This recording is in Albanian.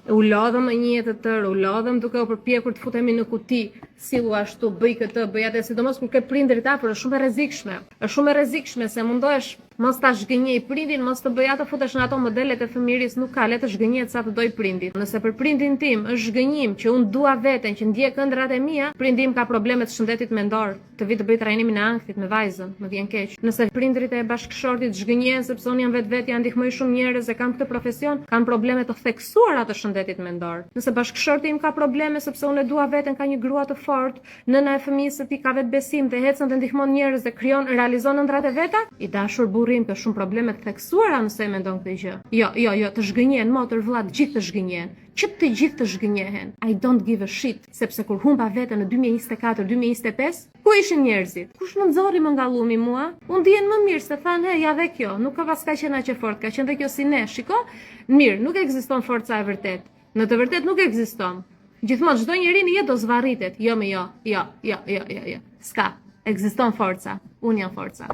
U lodhëm një jetë të tërë, u lodhëm duke u përpjekur të futemi në kuti, sillu ashtu, bëj këtë, bëj atë, sidomos kur ke prindërit afër, është shumë e rrezikshme. Është shumë e rrezikshme se mundohesh mos ta zhgënjej prindin, mos të bëj atë futesh në ato modelet e fëmiris, nuk ka le të zhgënjehet sa të doj prindit. Nëse për prindin tim është zhgënjim që unë dua veten, që ndjek ëndrat e mia, prindi im ka probleme të shëndetit mendor, të vi të bëj trajnimin e ankthit me vajzën, më vjen keq. Nëse prindrit e bashkëshortit zhgënjehen sepse unë jam vetvete, janë ndihmoj shumë njerëz e kanë këtë profesion, kanë probleme të theksuara të shëndetit mendor. Nëse bashkëshorti im ka probleme sepse unë e dua veten, ka një grua të fortë, nëna e fëmijës së tij ka vetbesim, të ecën të ndihmon njerëz dhe krijon, realizon ëndrat e veta, i dashur burrim ka shumë probleme të theksuara nëse e mendon këtë gjë. Jo, të zhgënjehen motër vëlla, të gjithë të zhgënjehen. Që të gjithë të zhgënjehen. I don't give a shit, sepse kur humba veten në 2024-2025, ku ishin njerëzit? Kush më nxorri më nga llumi mua? Unë dihen më mirë se thanë, ja dhe kjo, nuk ka pas ka qenë aq e fortë, ka qenë dhe kjo si ne. Shiko, mirë, nuk ekziston forca e vërtet. Në të vërtet nuk ekziston. Gjithmonë çdo njeri në jetë do zvarritet. Jo. S'ka. Ekziston forca. Unë jam forca.